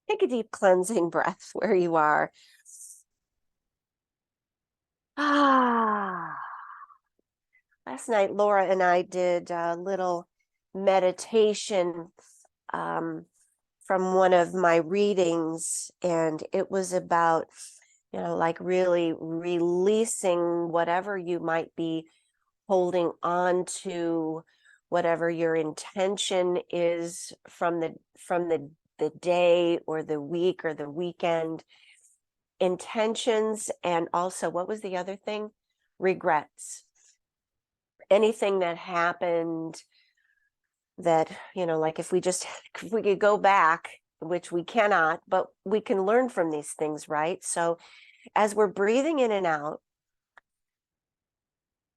Take a deep cleansing breath where you are. Last night, Laura and I did a little meditation from one of my readings, and it was about, like really releasing whatever you might be holding on to, whatever your intention is from the day or the week or the weekend. Intentions, and also, what was the other thing? Regrets. Anything that happened that, like if we could go back, which we cannot, but we can learn from these things, right? So as we're breathing in and out,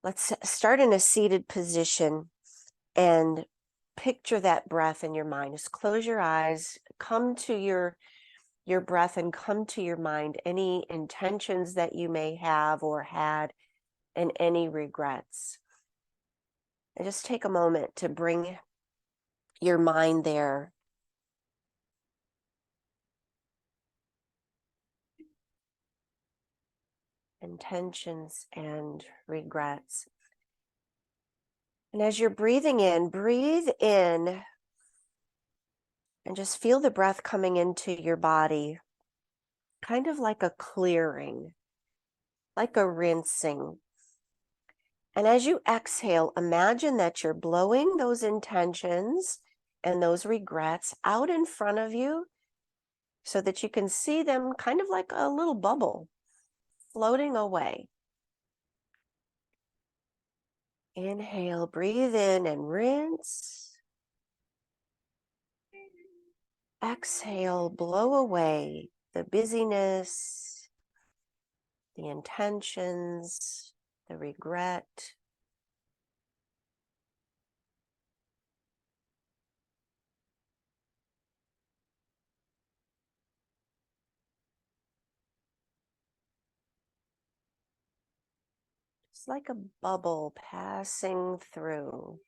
let's start in a seated position and picture that breath in your mind. Just close your eyes, come to your breath, and come to your mind any intentions that you may have or had, and any regrets. And just take a moment to bring your mind there. Intentions and regrets. And as you're breathing in, breathe in and just feel the breath coming into your body, kind of like a clearing, like a rinsing. And as you exhale, imagine that you're blowing those intentions and those regrets out in front of you so that you can see them kind of like a little bubble floating away. Inhale, breathe in and rinse. Exhale, blow away the busyness, the intentions, the regret. It's like a bubble passing through.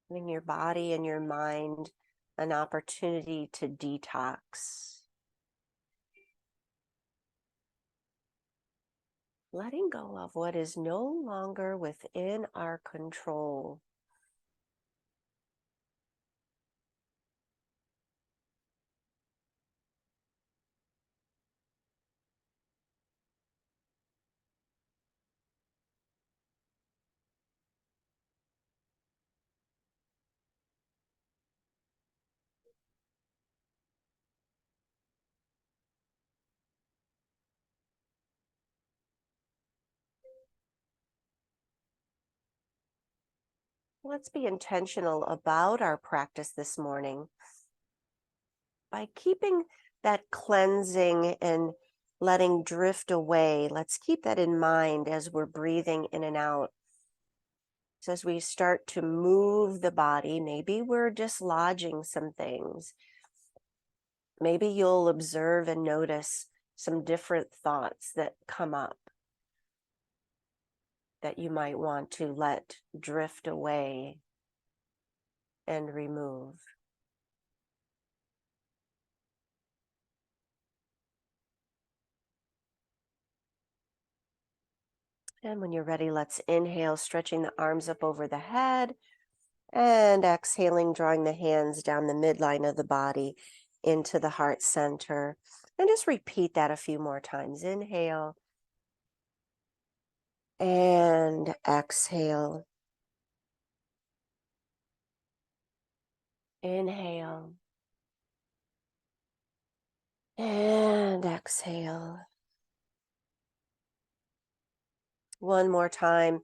Giving your body and your mind an opportunity to detox. Letting go of what is no longer within our control. Let's be intentional about our practice this morning by keeping that cleansing and letting drift away. Let's keep that in mind as we're breathing in and out. So as we start to move the body, maybe we're dislodging some things. Maybe you'll observe and notice some different thoughts that come up that you might want to let drift away and remove. And when you're ready, let's inhale, stretching the arms up over the head, and exhaling, drawing the hands down the midline of the body into the heart center. And just repeat that a few more times. Inhale and exhale. Inhale and exhale. One more time.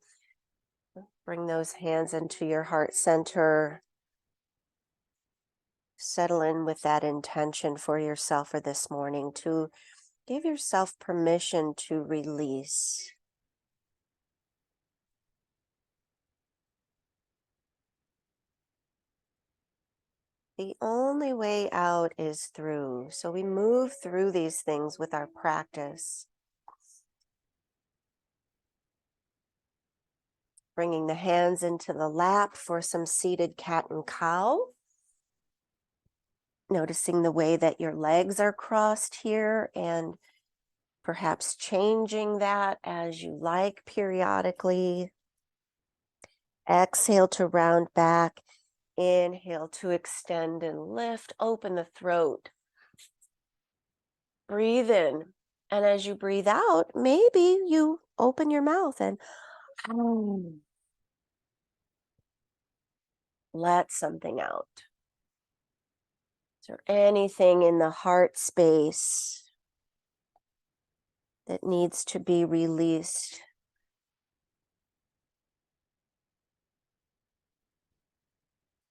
Bring those hands into your heart center. Settle in with that intention for yourself for this morning to give yourself permission to release. The only way out is through. So we move through these things with our practice. Bringing the hands into the lap for some seated cat and cow. Noticing the way that your legs are crossed here and perhaps changing that as you like periodically. Exhale to round back. Inhale to extend and lift. Open the throat. Breathe in. And as you breathe out, maybe you open your mouth and let something out. Is there anything in the heart space that needs to be released?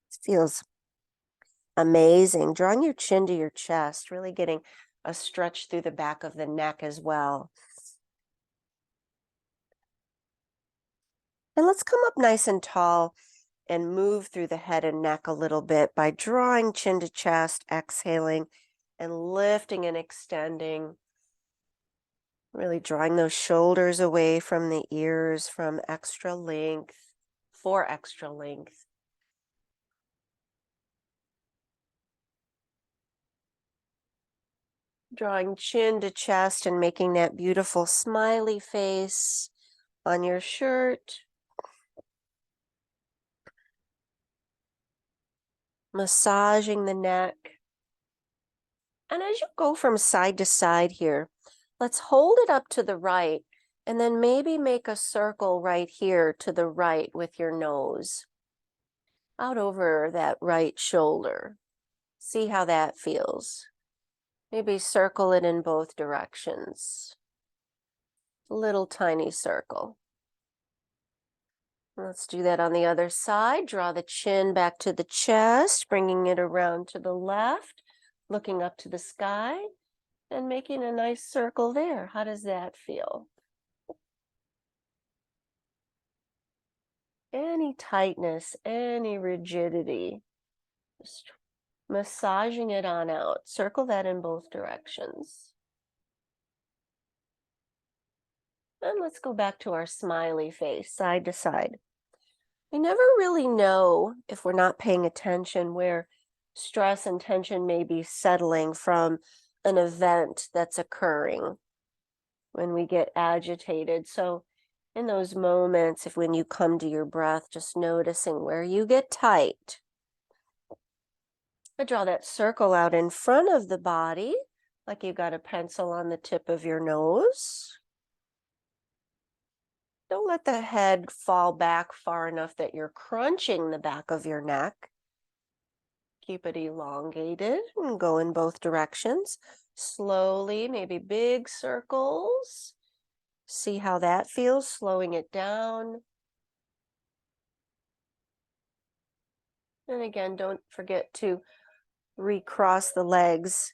It feels amazing. Drawing your chin to your chest, really getting a stretch through the back of the neck as well. And let's come up nice and tall and move through the head and neck a little bit by drawing chin to chest, exhaling, and lifting and extending. Really drawing those shoulders away from the ears for extra length. Drawing chin to chest and making that beautiful smiley face on your shirt. Massaging the neck. And as you go from side to side here, let's hold it up to the right and then maybe make a circle right here to the right with your nose. Out over that right shoulder. See how that feels. Maybe circle it in both directions. Little tiny circle. Let's do that on the other side. Draw the chin back to the chest, bringing it around to the left, looking up to the sky, and making a nice circle there. How does that feel? Any tightness, any rigidity, just massaging it on out. Circle that in both directions. And let's go back to our smiley face, side to side. We never really know, if we're not paying attention, where stress and tension may be settling from an event that's occurring when we get agitated. So in those moments, when you come to your breath, just noticing where you get tight. I draw that circle out in front of the body, like you've got a pencil on the tip of your nose. Don't let the head fall back far enough that you're crunching the back of your neck. Keep it elongated and go in both directions. Slowly, maybe big circles. See how that feels, slowing it down. And again, don't forget to recross the legs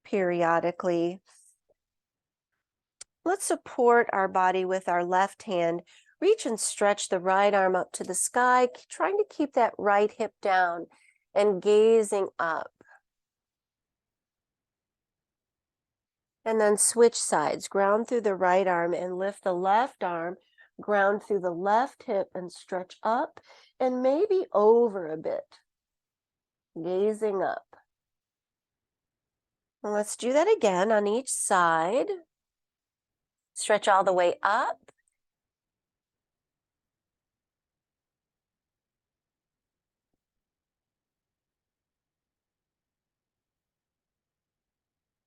periodically. Let's support our body with our left hand. Reach and stretch the right arm up to the sky, trying to keep that right hip down and gazing up. And then switch sides. Ground through the right arm and lift the left arm. Ground through the left hip and stretch up and maybe over a bit. Gazing up. And let's do that again on each side. Stretch all the way up.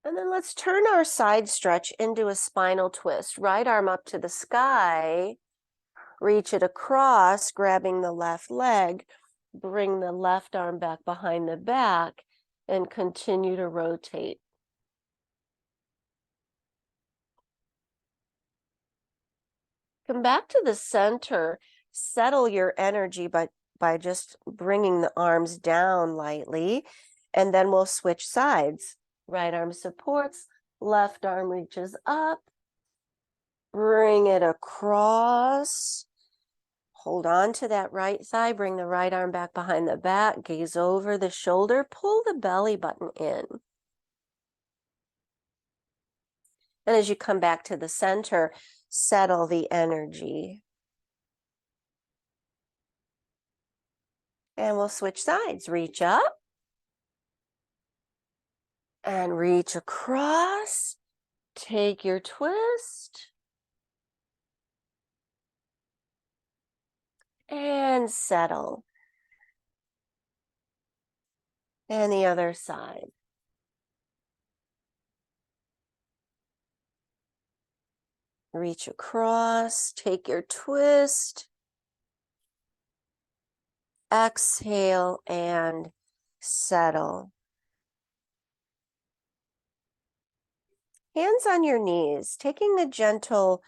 And then let's turn our side stretch into a spinal twist. Right arm up to the sky. Reach it across, grabbing the left leg. Bring the left arm back behind the back and continue to rotate. Come back to the center. Settle your energy by just bringing the arms down lightly. And then we'll switch sides. Right arm supports, left arm reaches up. Bring it across. Hold on to that right thigh. Bring the right arm back behind the back. Gaze over the shoulder. Pull the belly button in. And as you come back to the center, settle the energy. And we'll switch sides. Reach up and reach across. Take your twist and settle. And the other side. Reach across, take your twist. Exhale and settle. Hands on your knees, taking a gentle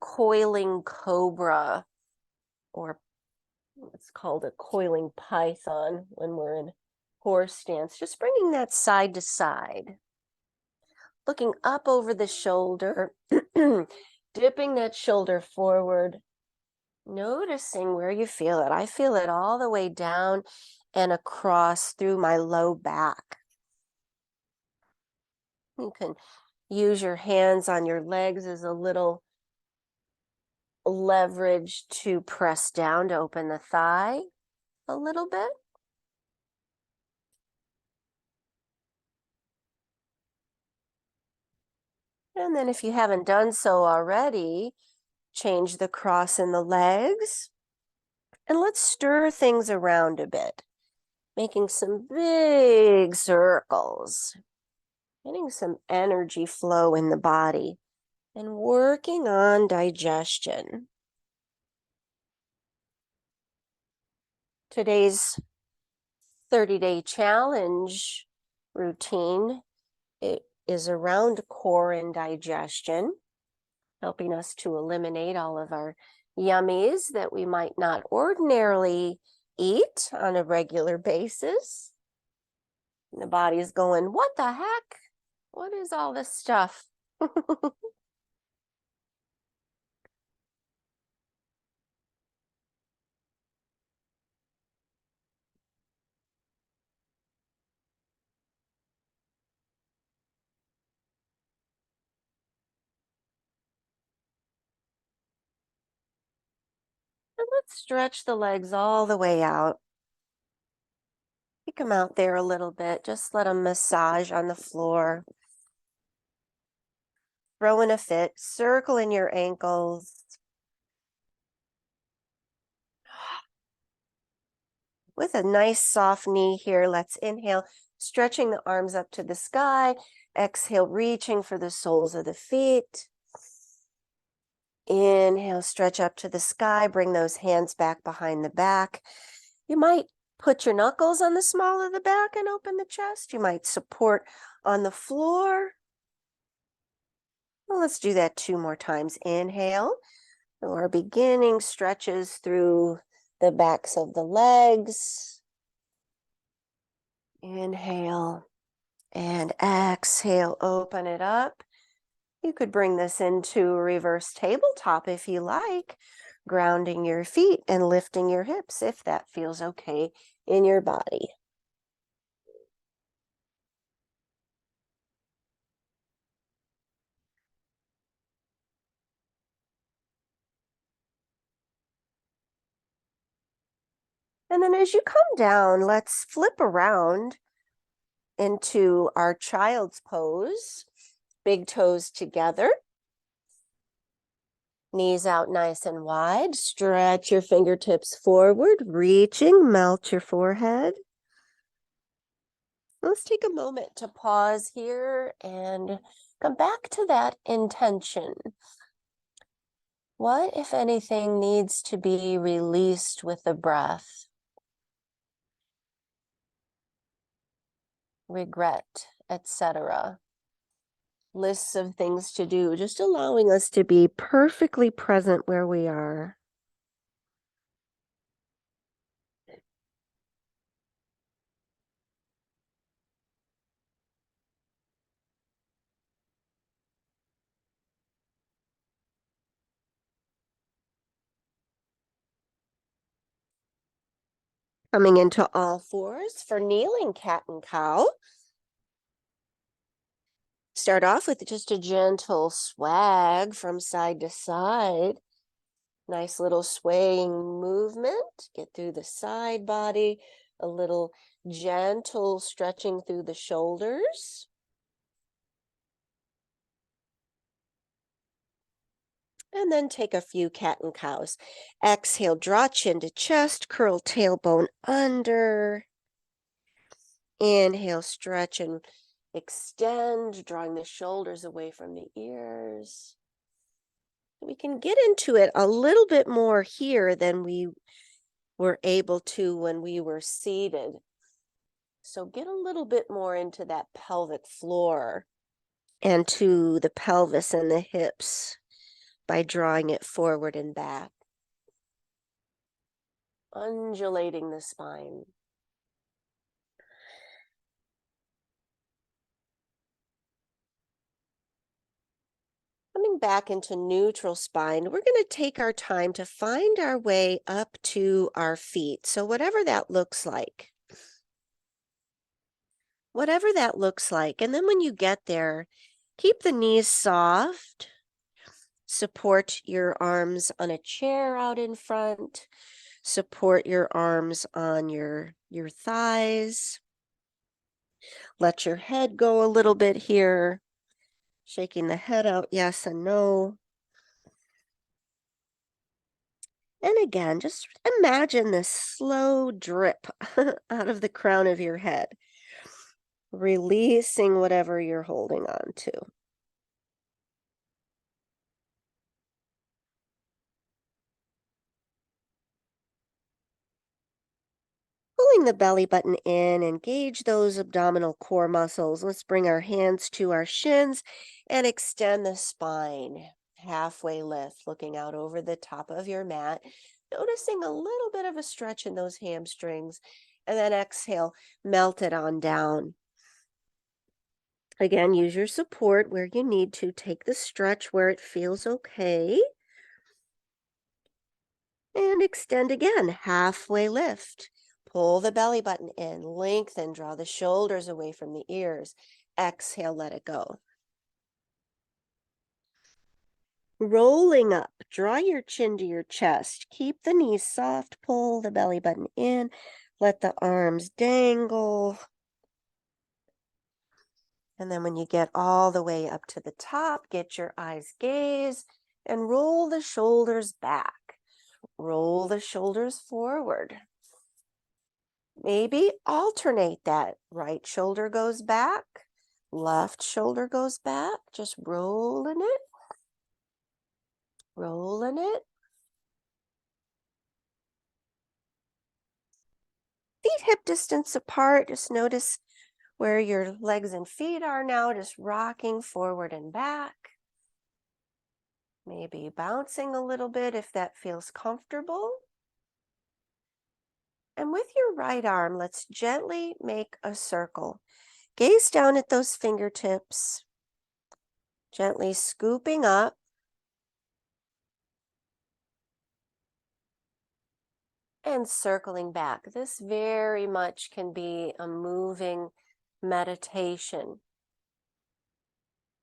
coiling cobra, or it's called a coiling python when we're in horse stance. Just bringing that side to side. Looking up over the shoulder, dipping that shoulder forward, noticing where you feel it. I feel it all the way down and across through my low back. You can use your hands on your legs as a little leverage to press down to open the thigh a little bit. And then if you haven't done so already, change the cross in the legs. And let's stir things around a bit, making some big circles, getting some energy flow in the body, and working on digestion. Today's 30-day challenge routine, it is around core and digestion, helping us to eliminate all of our yummies that we might not ordinarily eat on a regular basis. And the body is going, what the heck? What is all this stuff? And let's stretch the legs all the way out. Take them out there a little bit. Just let them massage on the floor. Throw in a fit. Circle in your ankles. With a nice soft knee here, let's inhale, stretching the arms up to the sky. Exhale, reaching for the soles of the feet. Inhale, stretch up to the sky. Bring those hands back behind the back. You might put your knuckles on the small of the back and open the chest. You might support on the floor. Well, let's do that 2 more times. Inhale. Our beginning stretches through the backs of the legs. Inhale and exhale, open it up. You could bring this into a reverse tabletop if you like, grounding your feet and lifting your hips if that feels okay in your body. And then as you come down, let's flip around into our child's pose. Big toes together. Knees out nice and wide. Stretch your fingertips forward, reaching, melt your forehead. Let's take a moment to pause here and come back to that intention. What, if anything, needs to be released with the breath? Regret, etc. Lists of things to do, just allowing us to be perfectly present where we are. Coming into all fours for kneeling cat and cow. Start off with just a gentle swag from side to side. Nice little swaying movement. Get through the side body, a little gentle stretching through the shoulders. And then take a few cat and cows. Exhale, draw chin to chest, curl tailbone under. Inhale, stretch and extend, drawing the shoulders away from the ears. We can get into it a little bit more here than we were able to when we were seated. So get a little bit more into that pelvic floor and to the pelvis and the hips by drawing it forward and back. Undulating the spine. Coming back into neutral spine, we're going to take our time to find our way up to our feet. So whatever that looks like. Whatever that looks like. And then when you get there, keep the knees soft. Support your arms on a chair out in front. Support your arms on your thighs. Let your head go a little bit here. Shaking the head out, yes and no. And again, just imagine this slow drip out of the crown of your head, releasing whatever you're holding on to. Pulling the belly button in, engage those abdominal core muscles. Let's bring our hands to our shins and extend the spine. Halfway lift, looking out over the top of your mat, noticing a little bit of a stretch in those hamstrings. And then exhale, melt it on down. Again, use your support where you need to. Take the stretch where it feels okay. And extend again, halfway lift. Pull the belly button in, lengthen, draw the shoulders away from the ears. Exhale, let it go. Rolling up, draw your chin to your chest. Keep the knees soft, pull the belly button in. Let the arms dangle. And then when you get all the way up to the top, get your eyes gaze and roll the shoulders back. Roll the shoulders forward. Maybe alternate that. Right shoulder goes back, left shoulder goes back. Just rolling it, rolling it. Feet hip distance apart. Just notice where your legs and feet are now, just rocking forward and back. Maybe bouncing a little bit if that feels comfortable. And with your right arm, let's gently make a circle. Gaze down at those fingertips, gently scooping up. And circling back. This very much can be a moving meditation.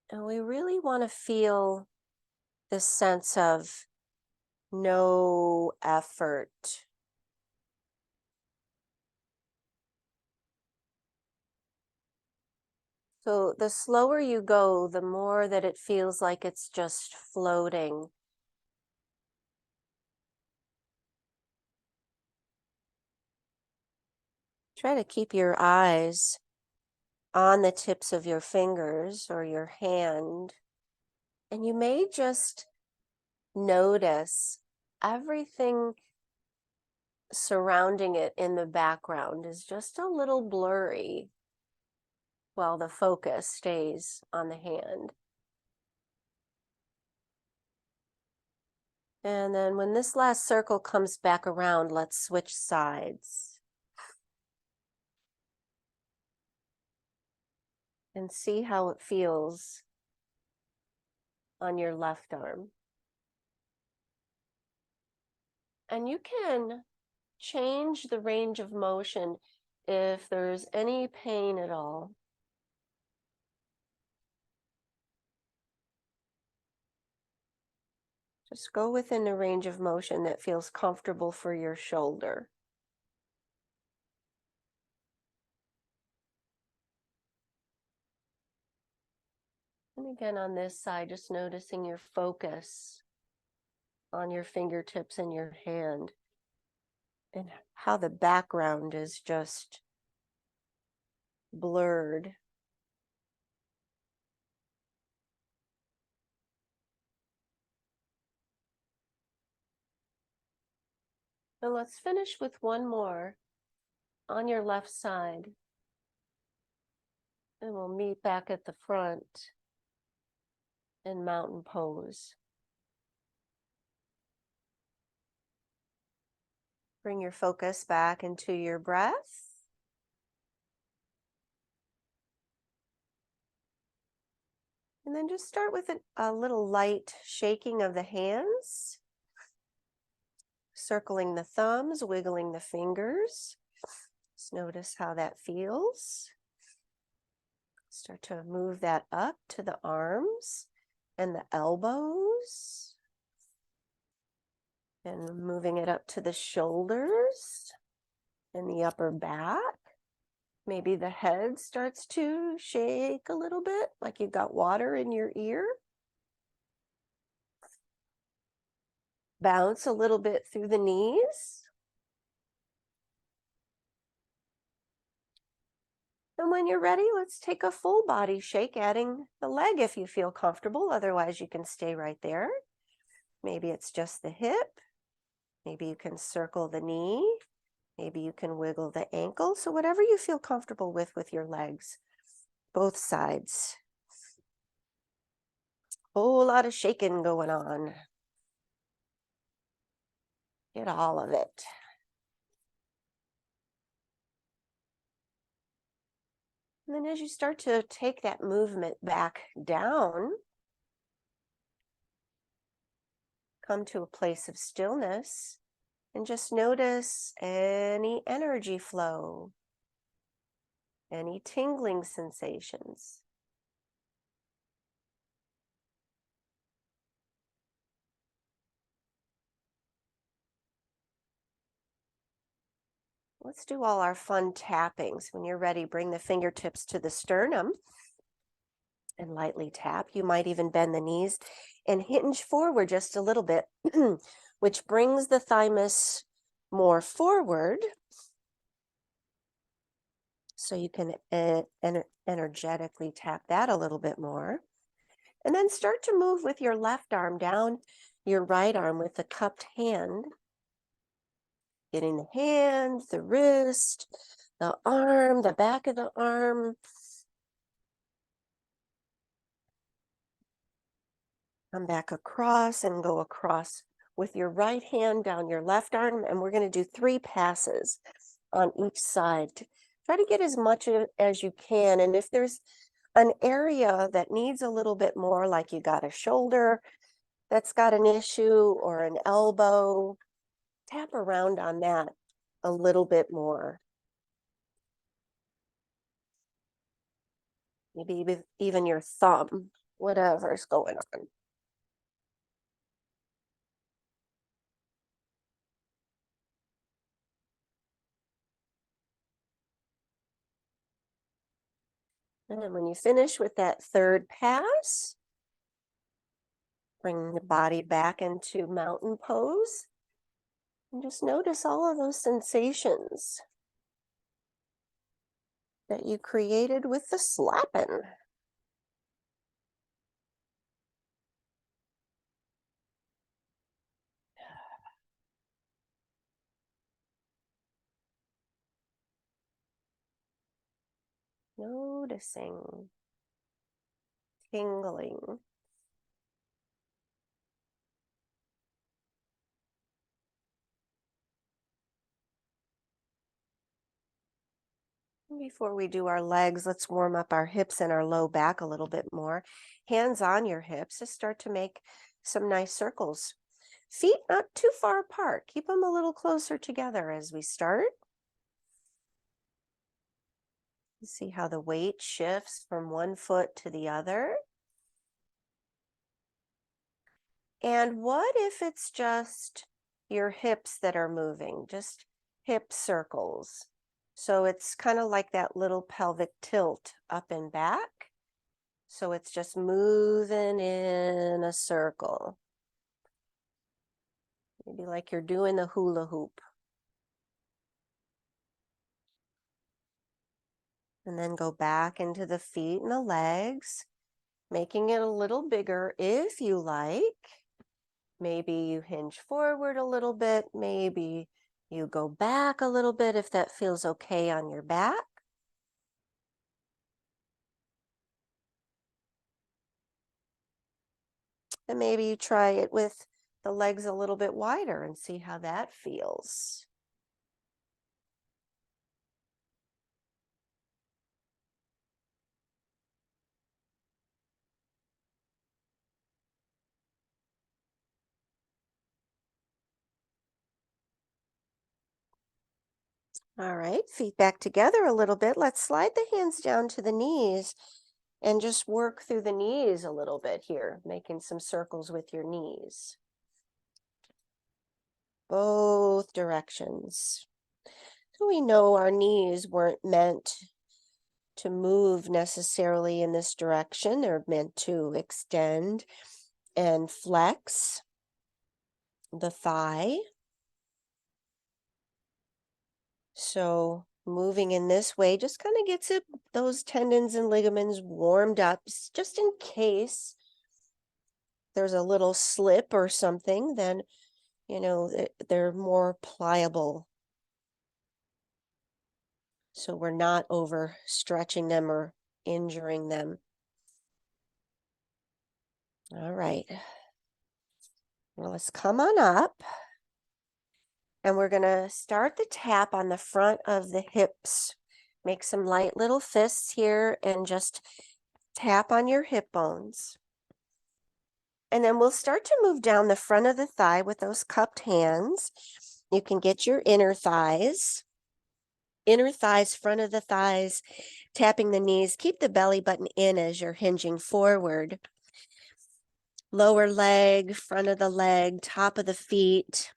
And we really want to feel this sense of no effort. So the slower you go, the more that it feels like it's just floating. Try to keep your eyes on the tips of your fingers or your hand. And you may just notice everything surrounding it in the background is just a little blurry while the focus stays on the hand. And then when this last circle comes back around, let's switch sides. And see how it feels on your left arm. And you can change the range of motion if there's any pain at all. Just go within the range of motion that feels comfortable for your shoulder. And again, on this side, just noticing your focus on your fingertips and your hand and how the background is just blurred. And let's finish with one more on your left side. And we'll meet back at the front in mountain pose. Bring your focus back into your breath. And then just start with a little light shaking of the hands, circling the thumbs, wiggling the fingers. Just notice how that feels. Start to move that up to the arms and the elbows. And moving it up to the shoulders and the upper back. Maybe the head starts to shake a little bit, like you got water in your ear. Bounce a little bit through the knees. And when you're ready, let's take a full body shake, adding the leg if you feel comfortable. Otherwise, you can stay right there. Maybe it's just the hip. Maybe you can circle the knee. Maybe you can wiggle the ankle. So whatever you feel comfortable with your legs, both sides. Whole lot of shaking going on. Get all of it. And then as you start to take that movement back down, come to a place of stillness and just notice any energy flow, any tingling sensations. Let's do all our fun tappings. When you're ready, bring the fingertips to the sternum and lightly tap. You might even bend the knees and hinge forward just a little bit, which brings the thymus more forward. So you can energetically tap that a little bit more. And then start to move with your left arm down your right arm with the cupped hand. Getting the hand, the wrist, the arm, the back of the arm. Come back across and go across with your right hand down your left arm. And we're going to do 3 passes on each side. Try to get as much as you can. And if there's an area that needs a little bit more, like you got a shoulder that's got an issue or an elbow, tap around on that a little bit more. Maybe even your thumb, whatever's going on. And then when you finish with that 3rd pass, bring the body back into mountain pose. And just notice all of those sensations that you created with the slapping. Noticing, tingling. Before we do our legs, let's warm up our hips and our low back a little bit more. Hands on your hips. Just start to make some nice circles. Feet not too far apart. Keep them a little closer together as we start. See how the weight shifts from one foot to the other. And what if it's just your hips that are moving, just hip circles? So it's kind of like that little pelvic tilt up and back. So it's just moving in a circle. Maybe like you're doing the hula hoop. And then go back into the feet and the legs, making it a little bigger if you like. Maybe you hinge forward a little bit. Maybe you go back a little bit if that feels okay on your back. And maybe you try it with the legs a little bit wider and see how that feels. All right, feet back together a little bit. Let's slide the hands down to the knees and just work through the knees a little bit here, making some circles with your knees. Both directions. So we know our knees weren't meant to move necessarily in this direction. They're meant to extend and flex the thigh. So moving in this way just kind of gets those tendons and ligaments warmed up, just in case there's a little slip or something, then, they're more pliable. So we're not overstretching them or injuring them. All right. Well, let's come on up. And we're going to start the tap on the front of the hips. Make some light little fists here and just tap on your hip bones. And then we'll start to move down the front of the thigh with those cupped hands. You can get your inner thighs, front of the thighs, tapping the knees. Keep the belly button in as you're hinging forward. Lower leg, front of the leg, top of the feet.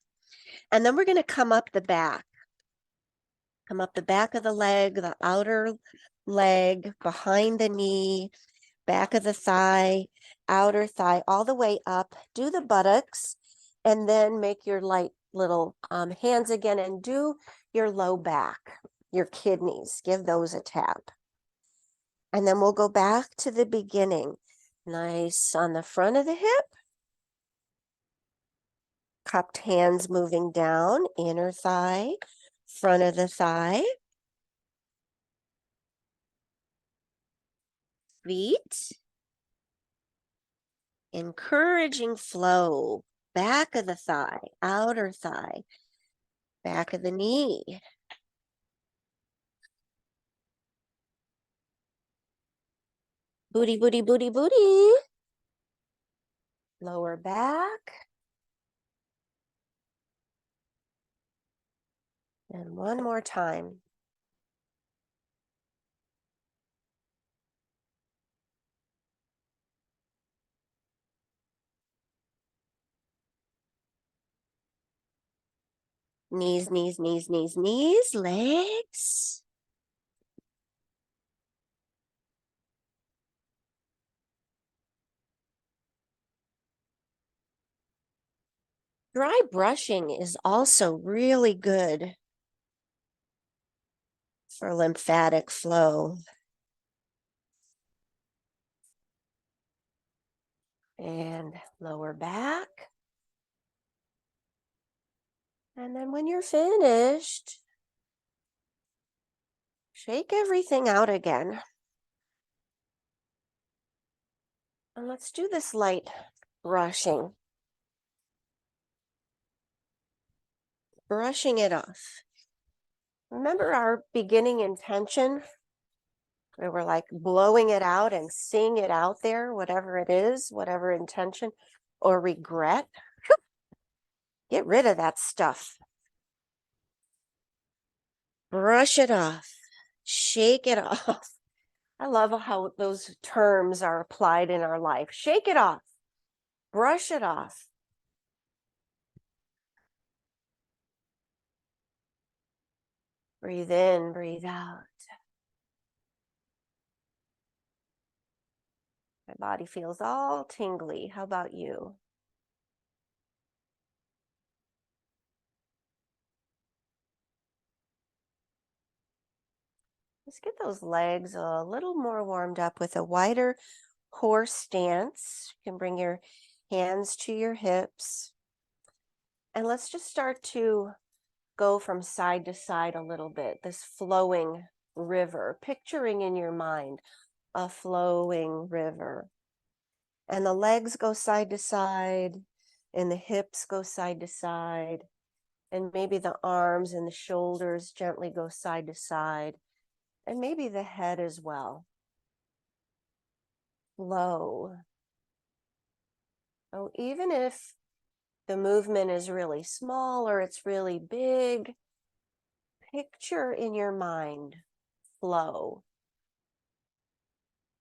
And then we're going to come up the back. Come up the back of the leg, the outer leg, behind the knee, back of the thigh, outer thigh, all the way up. Do the buttocks, and then make your light little hands again and do your low back, your kidneys. Give those a tap. And then we'll go back to the beginning. Nice on the front of the hip. Cupped hands moving down, inner thigh, front of the thigh. Feet. Encouraging flow, back of the thigh, outer thigh, back of the knee. Booty, booty, booty, booty. Lower back. And one more time. Knees, knees, knees, knees, knees, legs. Dry brushing is also really good for lymphatic flow. And lower back. And then when you're finished, shake everything out again. And let's do this light brushing. Brushing it off. Remember our beginning intention? We were like blowing it out and seeing it out there, whatever it is, whatever intention or regret. Get rid of that stuff. Brush it off. Shake it off. I love how those terms are applied in our life. Shake it off. Brush it off. Breathe in, breathe out. My body feels all tingly. How about you? Let's get those legs a little more warmed up with a wider horse stance. You can bring your hands to your hips. And let's just start to go from side to side a little bit, this flowing river, picturing in your mind a flowing river. And the legs go side to side, and the hips go side to side, and maybe the arms and the shoulders gently go side to side, and maybe the head as well. Flow. So even if the movement is really small or it's really big, picture in your mind flow.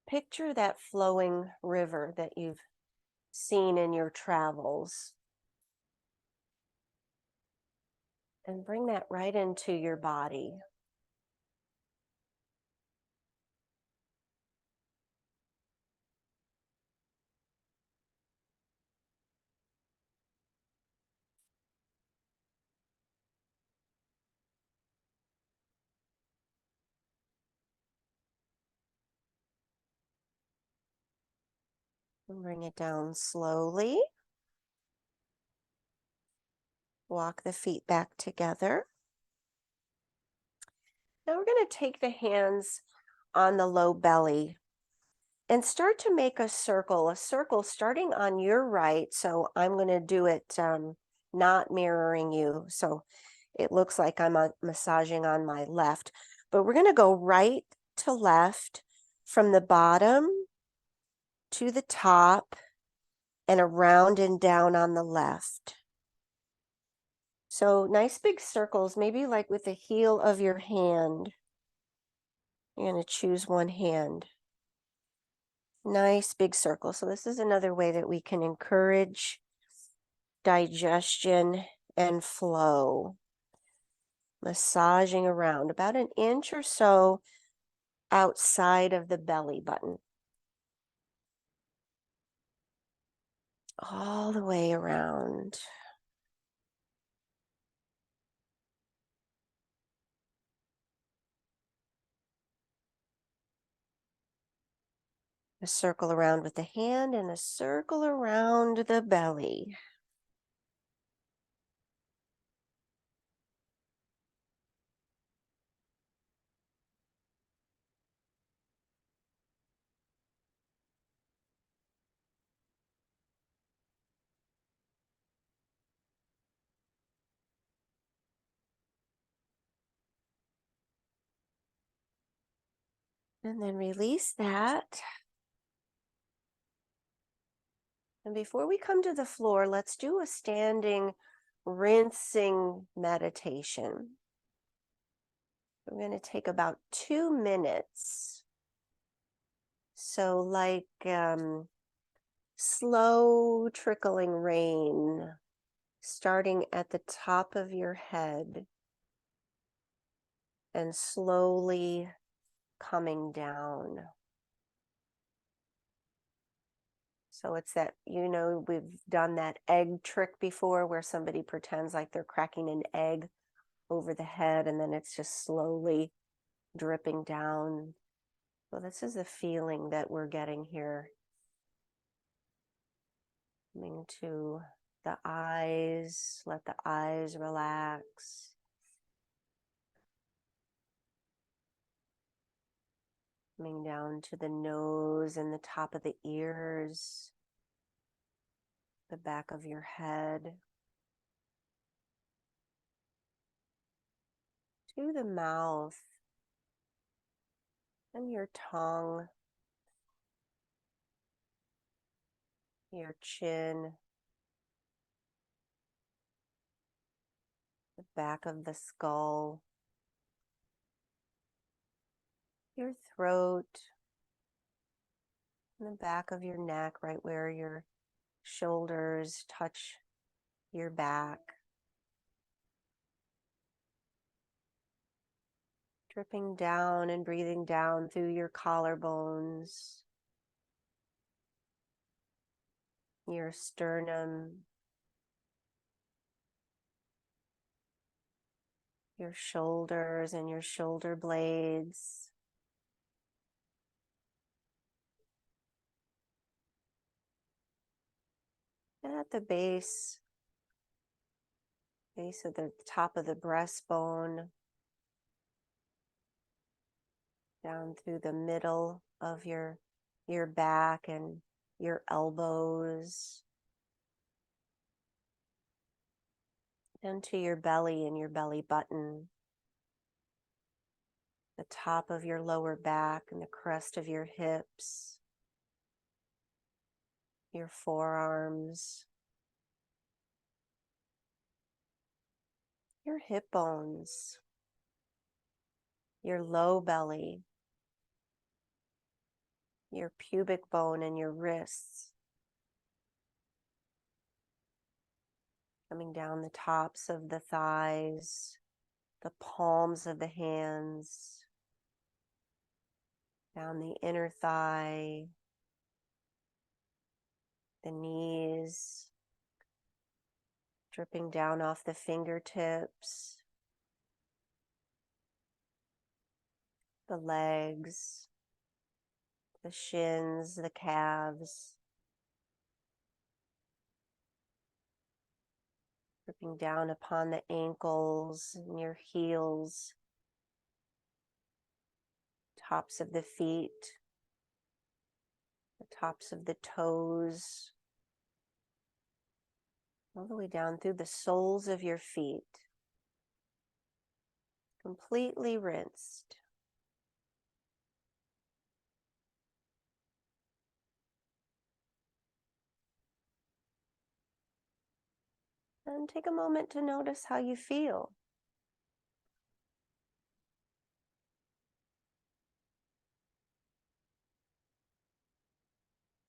Picture that flowing river that you've seen in your travels. And bring that right into your body. And bring it down slowly. Walk the feet back together. Now we're going to take the hands on the low belly and start to make a circle starting on your right. So I'm going to do it not mirroring you. So it looks like I'm massaging on my left, but we're going to go right to left from the bottom to the top and around and down on the left. So nice big circles, maybe like with the heel of your hand. You're going to choose one hand. Nice big circle. So this is another way that we can encourage digestion and flow. Massaging around about an inch or so outside of the belly button. All the way around. A circle around with the hand and a circle around the belly. And then release that. And before we come to the floor, let's do a standing rinsing meditation. We're going to take about 2 minutes. So like slow trickling rain starting at the top of your head and slowly coming down. So it's that, we've done that egg trick before where somebody pretends like they're cracking an egg over the head and then it's just slowly dripping down. Well, this is the feeling that we're getting here. Coming to the eyes, let the eyes relax. Coming down to the nose and the top of the ears, the back of your head, to the mouth and your tongue, your chin, the back of the skull, your throat, and the back of your neck, right where your shoulders touch your back. Dripping down and breathing down through your collarbones, your sternum, your shoulders and your shoulder blades. And at the base of the top of the breastbone, down through the middle of your back and your elbows, down to your belly and your belly button, the top of your lower back and the crest of your hips, your forearms, your hip bones, your low belly, your pubic bone and your wrists, coming down the tops of the thighs, the palms of the hands, down the inner thigh, the knees, dripping down off the fingertips, the legs, the shins, the calves, dripping down upon the ankles and your heels, tops of the feet, the tops of the toes, all the way down through the soles of your feet, completely rinsed. And take a moment to notice how you feel.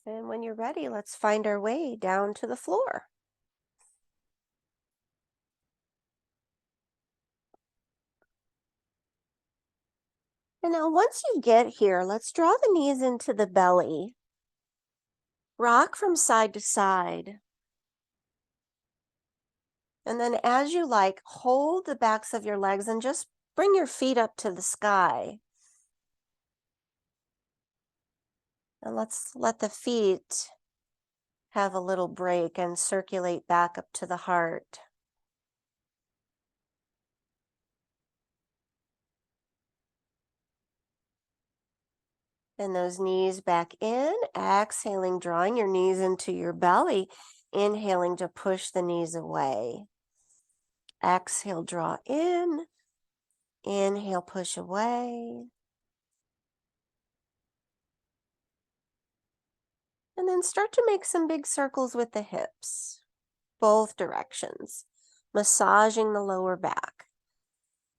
And when you're ready, let's find our way down to the floor. And now once you get here, let's draw the knees into the belly. Rock from side to side. And then as you like, hold the backs of your legs and just bring your feet up to the sky. And let's let the feet have a little break and circulate back up to the heart. And those knees back in, exhaling, drawing your knees into your belly, inhaling to push the knees away. Exhale, draw in, inhale, push away. And then start to make some big circles with the hips, both directions, massaging the lower back.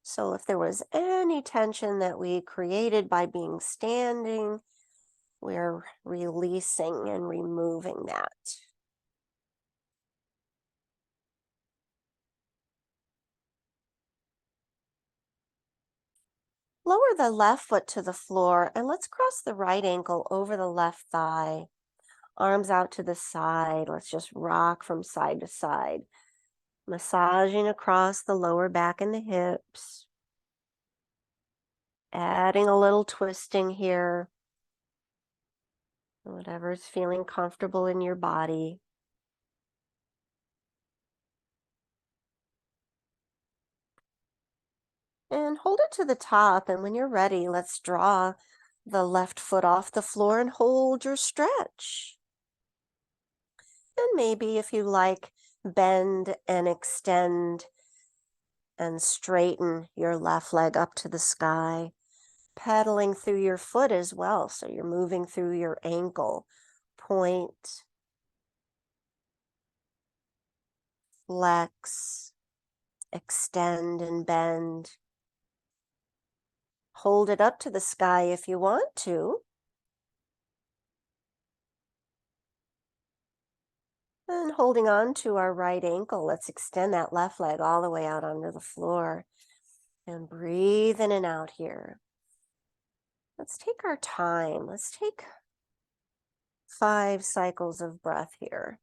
So if there was any tension that we created by being standing, we're releasing and removing that. Lower the left foot to the floor and let's cross the right ankle over the left thigh. Arms out to the side. Let's just rock from side to side. Massaging across the lower back and the hips. Adding a little twisting here. Whatever's feeling comfortable in your body. And hold it to the top. And when you're ready, let's draw the left foot off the floor and hold your stretch. And maybe if you like, bend and extend and straighten your left leg up to the sky, pedaling through your foot as well. So you're moving through your ankle, point, flex, extend and bend. Hold it up to the sky if you want to. And holding on to our right ankle, let's extend that left leg all the way out onto the floor. And breathe in and out here. Let's take our time. Let's take 5 cycles of breath here.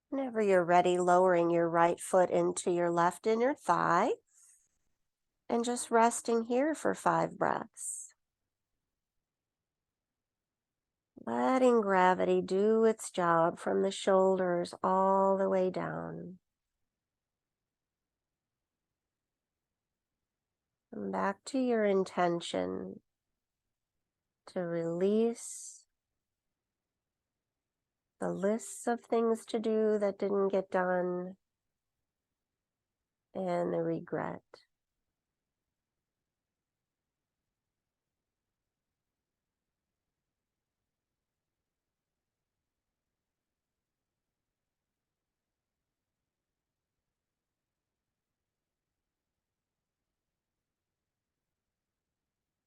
Whenever you're ready, lowering your right foot into your left inner thigh and just resting here for 5 breaths. Letting gravity do its job from the shoulders all the way down. And back to your intention to release the lists of things to do that didn't get done and the regret.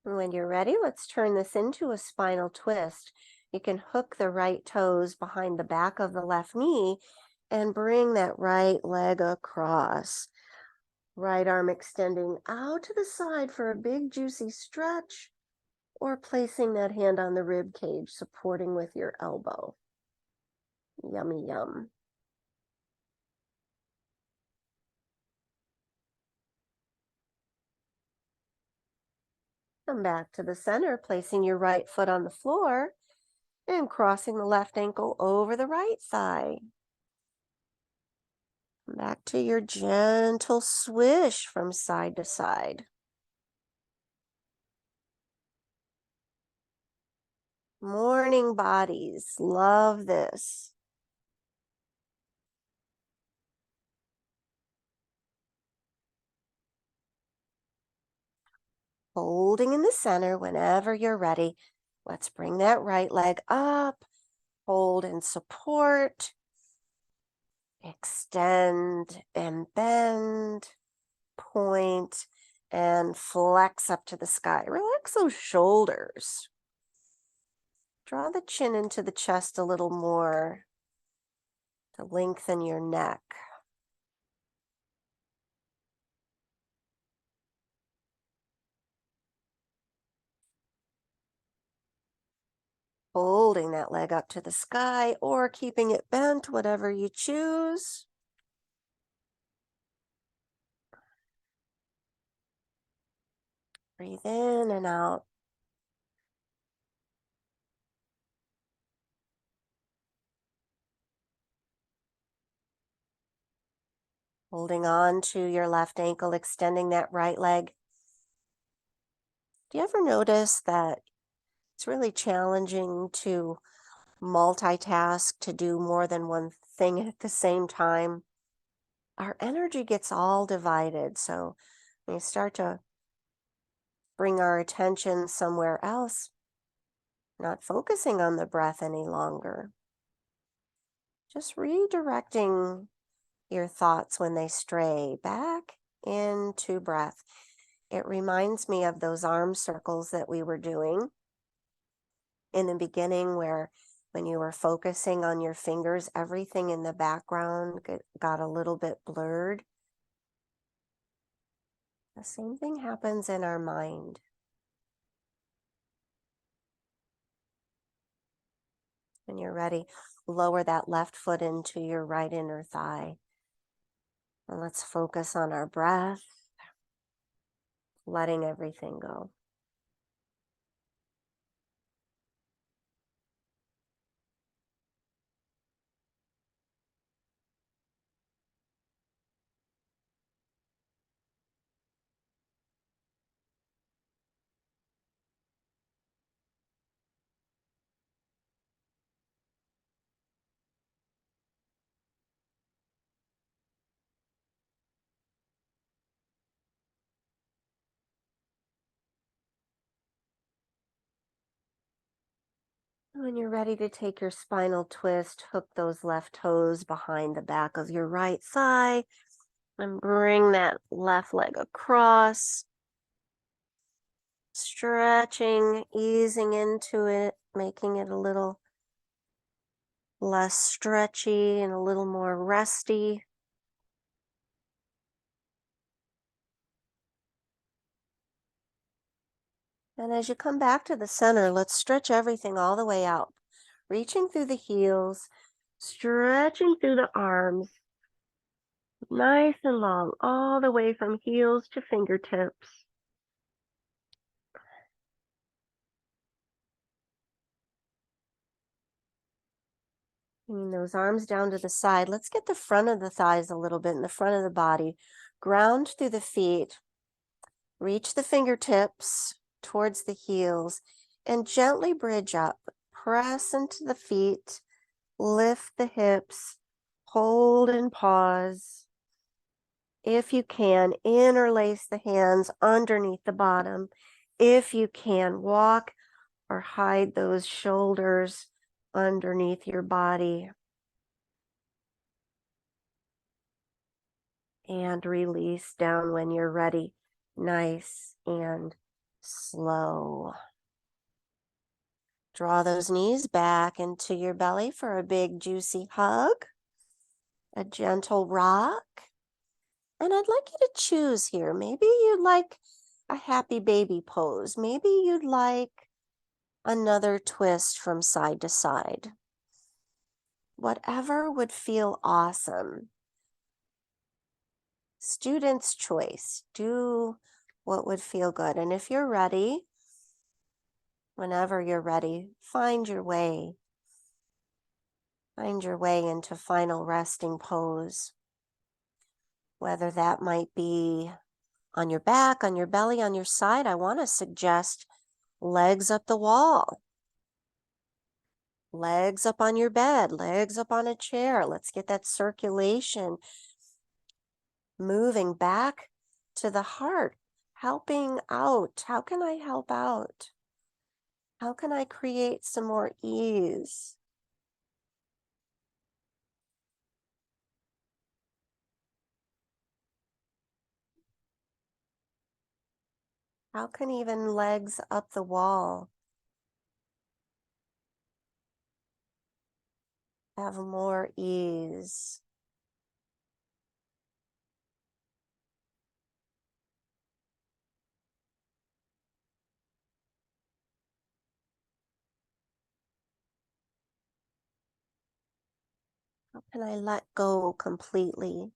And when you're ready, let's turn this into a spinal twist. You can hook the right toes behind the back of the left knee and bring that right leg across. Right arm extending out to the side for a big juicy stretch, or placing that hand on the rib cage, supporting with your elbow. Yummy yum. Come back to the center, placing your right foot on the floor and crossing the left ankle over the right thigh. Come back to your gentle swish from side to side. Morning bodies, love this. Holding in the center whenever you're ready. Let's bring that right leg up, hold and support, extend and bend, point, and flex up to the sky. Relax those shoulders. Draw the chin into the chest a little more to lengthen your neck. Holding that leg up to the sky or keeping it bent, whatever you choose. Breathe in and out. Holding on to your left ankle, extending that right leg. Do you ever notice that it's really challenging to multitask, to do more than one thing at the same time? Our energy gets all divided. So when we start to bring our attention somewhere else, not focusing on the breath any longer, just redirecting your thoughts when they stray back into breath. It reminds me of those arm circles that we were doing in the beginning, where when you were focusing on your fingers, everything in the background got a little bit blurred. The same thing happens in our mind. When you're ready, lower that left foot into your right inner thigh. And let's focus on our breath, letting everything go. When you're ready to take your spinal twist, hook those left toes behind the back of your right thigh and bring that left leg across, stretching, easing into it, making it a little less stretchy and a little more resty. And as you come back to the center, let's stretch everything all the way out, reaching through the heels, stretching through the arms, nice and long, all the way from heels to fingertips. Bringing those arms down to the side. Let's get the front of the thighs a little bit in the front of the body. Ground through the feet. Reach the fingertips towards the heels and gently bridge up. Press into the feet. Lift the hips. Hold and pause. If you can, interlace the hands underneath the bottom. If you can, walk or hide those shoulders underneath your body. And release down when you're ready. Nice and slow. Draw those knees back into your belly for a big juicy hug, a gentle rock. And I'd like you to choose here. Maybe you'd like a happy baby pose. Maybe you'd like another twist from side to side. Whatever would feel awesome. Student's choice. Do what would feel good. And if you're ready, whenever you're ready, find your way. Find your way into final resting pose. Whether that might be on your back, on your belly, on your side, I want to suggest legs up the wall. Legs up on your bed, legs up on a chair. Let's get that circulation moving back to the heart, helping out. How can I help out? How can I create some more ease? How can even legs up the wall have more ease? How can I let go completely?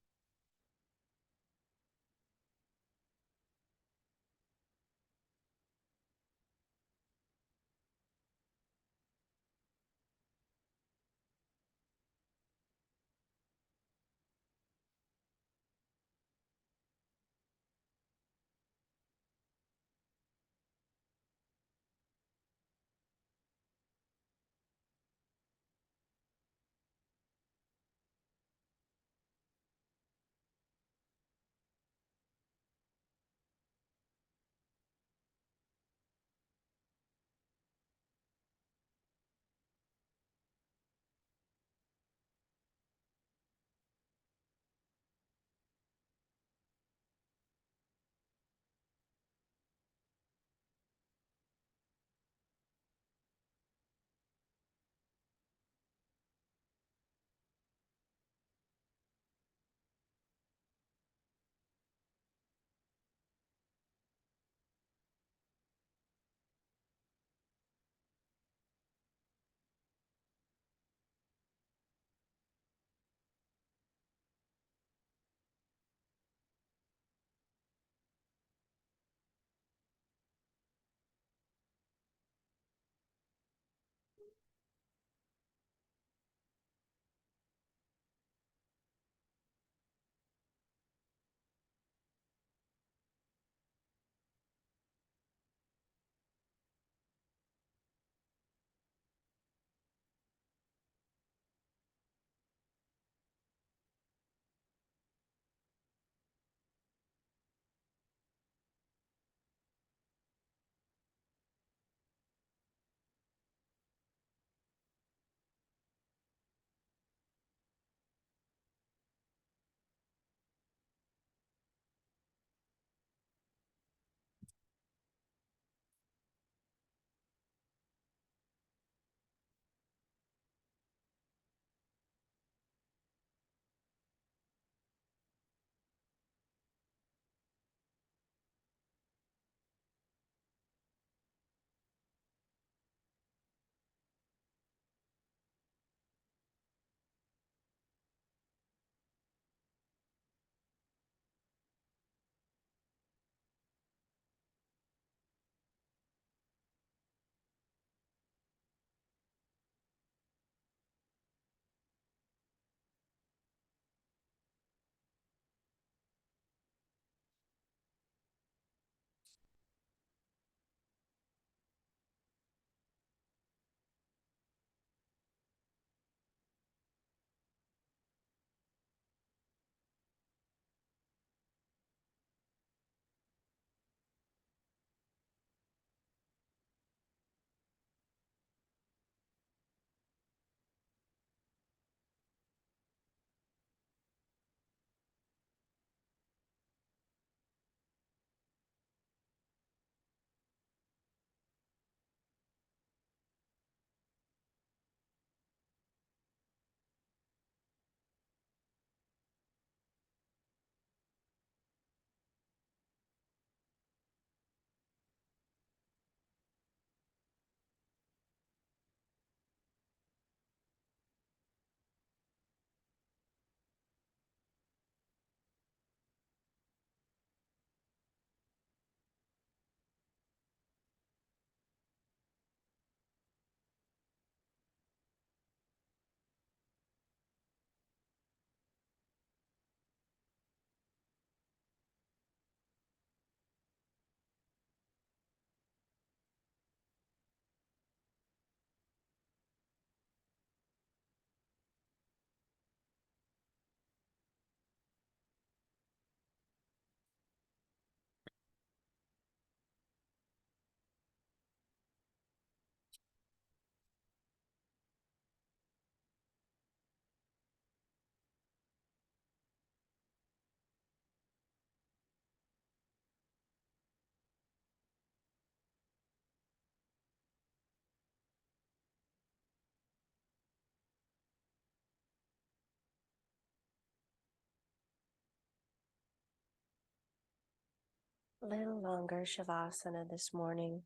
A little longer Shavasana this morning.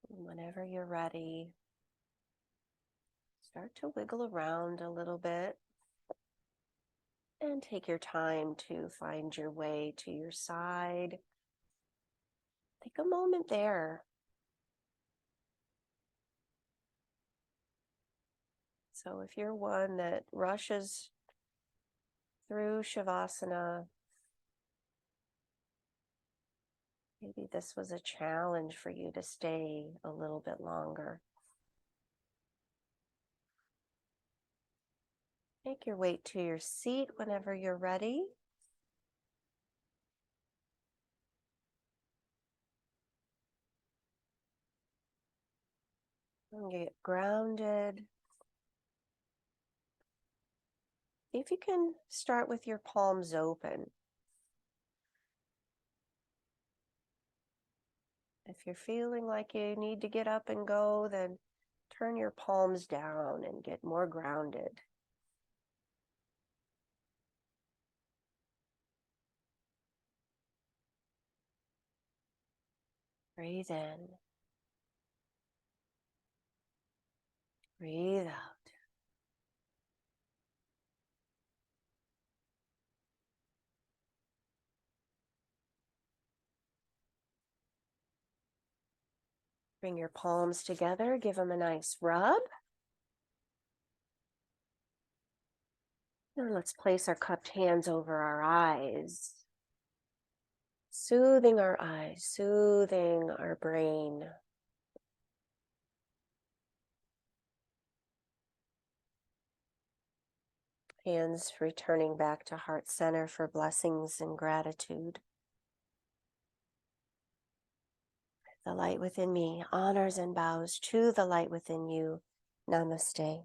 Whenever you're ready, start to wiggle around a little bit and take your time to find your way to your side. Take a moment there. So if you're one that rushes through Shavasana, maybe this was a challenge for you to stay a little bit longer. Make your way to your seat whenever you're ready. And get grounded. See if you can start with your palms open. If you're feeling like you need to get up and go, then turn your palms down and get more grounded. Breathe in. Breathe out. Bring your palms together. Give them a nice rub. Now let's place our cupped hands over our eyes. Soothing our eyes, soothing our brain. Hands returning back to heart center for blessings and gratitude. The light within me honors and bows to the light within you. Namaste.